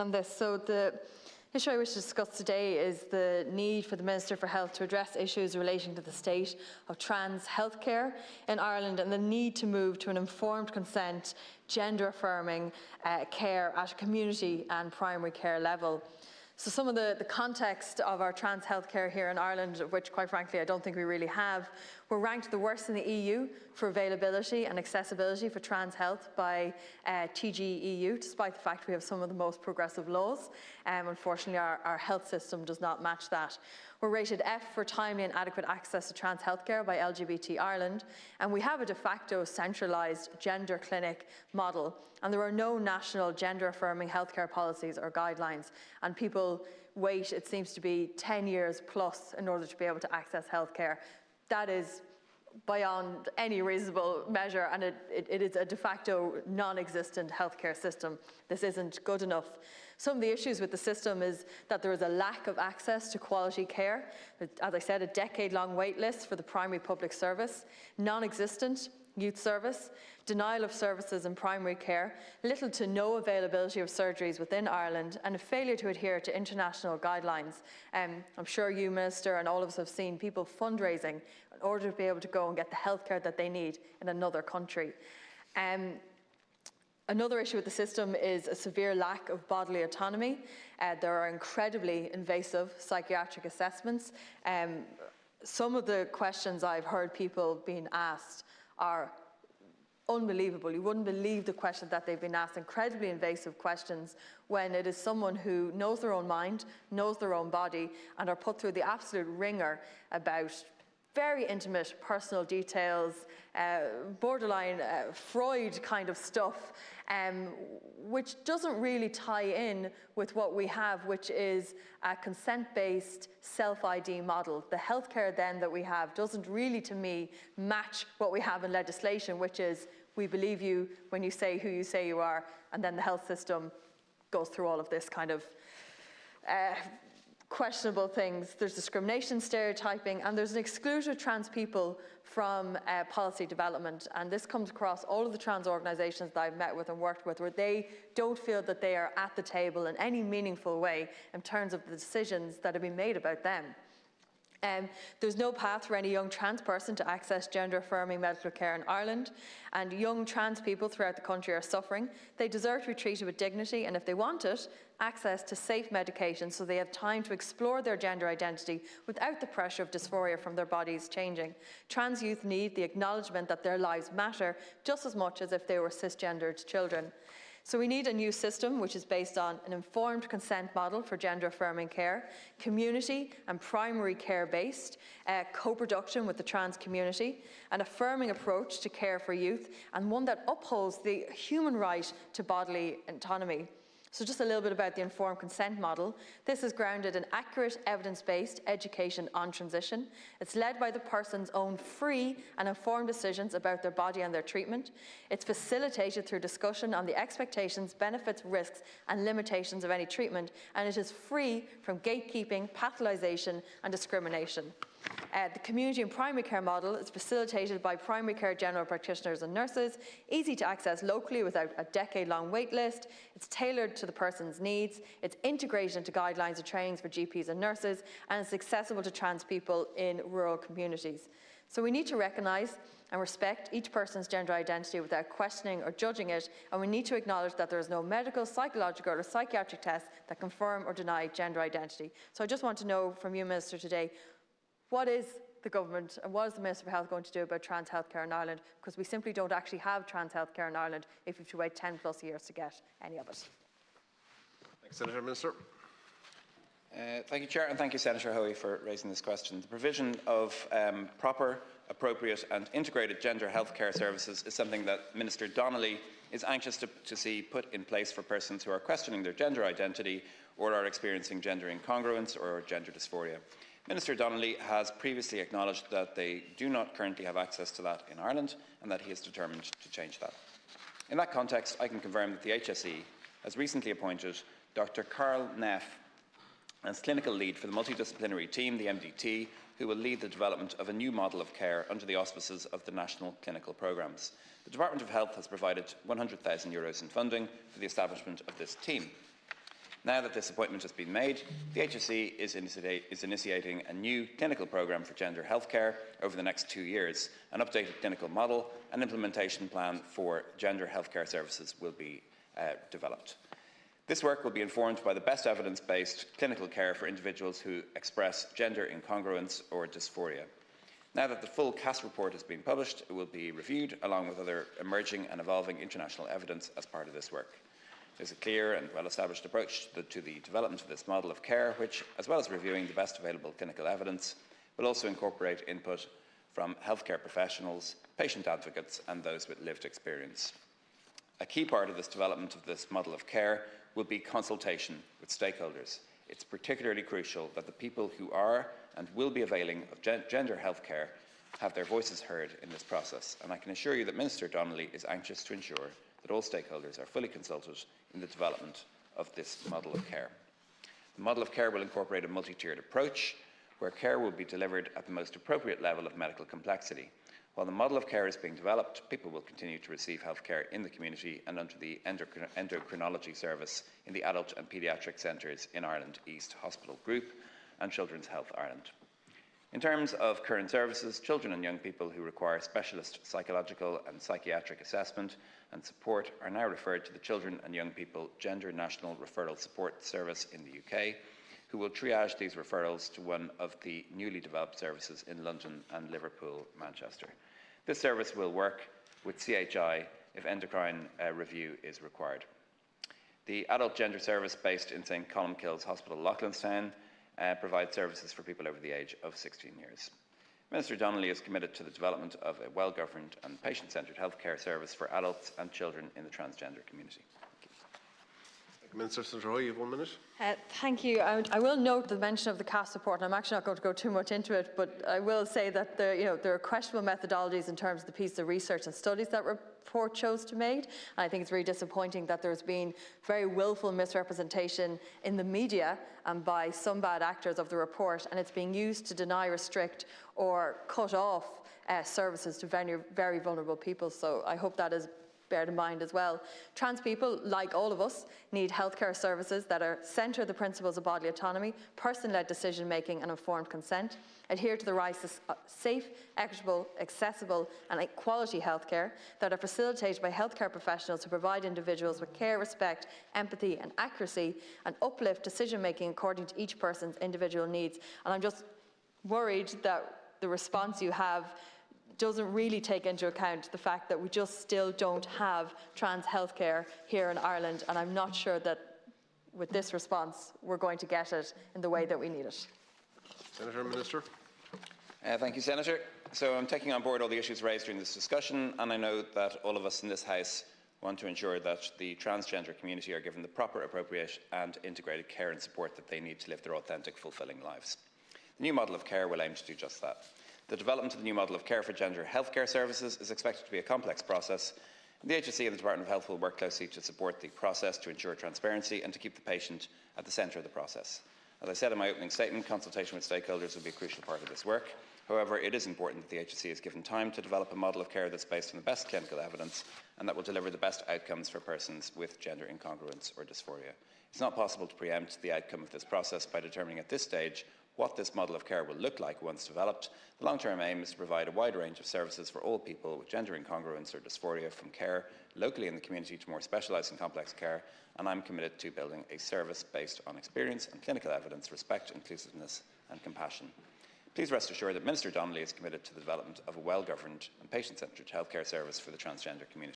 On this. So the issue I wish to discuss today is the need for the Minister for Health to address issues relating to the state of trans healthcare in Ireland and the need to move to an informed consent, gender-affirming care at a community and primary care level. So some of the context of our trans healthcare here in Ireland, which quite frankly I don't think we really have, we're ranked the worst in the EU for availability and accessibility for trans health by TGEU, despite the fact we have some of the most progressive laws. Unfortunately, our health system does not match that. We're rated F for timely and adequate access to trans healthcare by LGBT Ireland, and we have a de facto centralised gender clinic model, and there are no national gender-affirming healthcare policies or guidelines, and people wait, it seems to be 10 years plus in order to be able to access healthcare. That is beyond any reasonable measure, and it is a de facto non-existent healthcare system. This isn't good enough. Some of the issues with the system is that there is a lack of access to quality care. As I said, a decade-long wait list for the primary public service, non-existent youth service, denial of services in primary care, little to no availability of surgeries within Ireland, and a failure to adhere to international guidelines. I'm sure you, Minister, and all of us have seen people fundraising in order to be able to go and get the healthcare that they need in another country. Another issue with the system is a severe lack of bodily autonomy. There are incredibly invasive psychiatric assessments. Some of the questions I've heard people being asked are unbelievable. You wouldn't believe the questions that they've been asked, incredibly invasive questions, when it is someone who knows their own mind, knows their own body, and are put through the absolute ringer about very intimate personal details, borderline Freud kind of stuff, which doesn't really tie in with what we have, which is a consent-based self-ID model. The healthcare then that we have doesn't really, to me, match what we have in legislation, which is we believe you when you say who you say you are, and then the health system goes through all of this kind of questionable things. There's discrimination, stereotyping, and there's an exclusion of trans people from policy development. And this comes across all of the trans organisations that I've met with and worked with, where they don't feel that they are at the table in any meaningful way in terms of the decisions that have been made about them. There's no path for any young trans person to access gender-affirming medical care in Ireland, and young trans people throughout the country are suffering. They deserve to be treated with dignity, and if they want it, access to safe medication so they have time to explore their gender identity without the pressure of dysphoria from their bodies changing. Trans youth need the acknowledgement that their lives matter just as much as if they were cisgendered children. So we need a new system which is based on an informed consent model for gender-affirming care, community and primary care-based, co-production with the trans community, an affirming approach to care for youth, and one that upholds the human right to bodily autonomy. So just a little bit about the informed consent model. This is grounded in accurate, evidence-based education on transition. It's led by the person's own free and informed decisions about their body and their treatment. It's facilitated through discussion on the expectations, benefits, risks, and limitations of any treatment, and it is free from gatekeeping, pathologisation, and discrimination. The community and primary care model is facilitated by primary care general practitioners and nurses, easy to access locally without a decade-long wait list. It's tailored to the person's needs. It's integrated into guidelines and trainings for GPs and nurses, and it's accessible to trans people in rural communities. So we need to recognise and respect each person's gender identity without questioning or judging it, and we need to acknowledge that there is no medical, psychological or psychiatric test that confirm or deny gender identity. So I just want to know from you, Minister, today, what is the government and what is the Minister for Health going to do about trans healthcare in Ireland? Because we simply don't actually have trans healthcare in Ireland if you have to wait 10 plus years to get any of it. Thanks, Senator. Minister. Thank you, Chair, and thank you, Senator Hoey, for raising this question. The provision of proper, appropriate and integrated gender healthcare services is something that Minister Donnelly is anxious to see put in place for persons who are questioning their gender identity or are experiencing gender incongruence or gender dysphoria. Minister Donnelly has previously acknowledged that they do not currently have access to that in Ireland and that he is determined to change that. In that context, I can confirm that the HSE has recently appointed Dr. Carl Neff as clinical lead for the multidisciplinary team, the MDT, who will lead the development of a new model of care under the auspices of the national clinical programmes. The Department of Health has provided €100,000 in funding for the establishment of this team. Now that this appointment has been made, the HSE is initiating a new clinical programme for gender healthcare over the next 2 years. An updated clinical model and implementation plan for gender healthcare services will be developed. This work will be informed by the best evidence-based clinical care for individuals who express gender incongruence or dysphoria. Now that the full CAS report has been published, it will be reviewed along with other emerging and evolving international evidence as part of this work. There's a clear and well-established approach to the development of this model of care, which, as well as reviewing the best available clinical evidence, will also incorporate input from healthcare professionals, patient advocates, and those with lived experience. A key part of this development of this model of care will be consultation with stakeholders. It's particularly crucial that the people who are and will be availing of gender health care have their voices heard in this process, and I can assure you that Minister Donnelly is anxious to ensure that all stakeholders are fully consulted in the development of this model of care. The model of care will incorporate a multi-tiered approach where care will be delivered at the most appropriate level of medical complexity. While the model of care is being developed, people will continue to receive health care in the community and under the endocrinology service in the adult and paediatric centres in Ireland East Hospital Group and Children's Health Ireland. In terms of current services, children and young people who require specialist psychological and psychiatric assessment and support are now referred to the Children and Young People Gender National Referral Support Service in the UK, who will triage these referrals to one of the newly developed services in London and Liverpool, Manchester. This service will work with CHI if endocrine review is required. The adult gender service based in St Columkille's Hospital, Loughlinstown, provides services for people over the age of 16 years. Minister Donnelly is committed to the development of a well-governed and patient-centred healthcare service for adults and children in the transgender community. Minister Senator Hoy, you have 1 minute. Thank you. I will note the mention of the CAS report, and I'm actually not going to go too much into it, but I will say that there are questionable methodologies in terms of the piece of research and studies that report chose to make. And I think it's really disappointing that there's been very willful misrepresentation in the media and by some bad actors of the report, and it's being used to deny, restrict or cut off services to very vulnerable people. So I hope that is bear in mind as well. Trans people, like all of us, need healthcare services that centre the principles of bodily autonomy, person-led decision-making and informed consent, adhere to the rights to safe, equitable, accessible and quality healthcare, that are facilitated by healthcare professionals who provide individuals with care, respect, empathy and accuracy, and uplift decision-making according to each person's individual needs. And I'm just worried that the response you have doesn't really take into account the fact that we just still don't have trans healthcare here in Ireland, and I'm not sure that with this response we're going to get it in the way that we need it. Senator, Minister. Thank you, Senator. So I'm taking on board all the issues raised during this discussion, and I know that all of us in this House want to ensure that the transgender community are given the proper, appropriate and integrated care and support that they need to live their authentic, fulfilling lives. The new model of care will aim to do just that. The development of the new model of care for gender healthcare services is expected to be a complex process. The HSE and the Department of Health will work closely to support the process to ensure transparency and to keep the patient at the centre of the process. As I said in my opening statement, consultation with stakeholders will be a crucial part of this work. However, it is important that the HSE is given time to develop a model of care that's based on the best clinical evidence and that will deliver the best outcomes for persons with gender incongruence or dysphoria. It's not possible to preempt the outcome of this process by determining at this stage what this model of care will look like once developed. The long-term aim is to provide a wide range of services for all people with gender incongruence or dysphoria, from care locally in the community to more specialised and complex care, and I'm committed to building a service based on experience and clinical evidence, respect, inclusiveness and compassion. Please rest assured that Minister Donnelly is committed to the development of a well-governed and patient-centred healthcare service for the transgender community.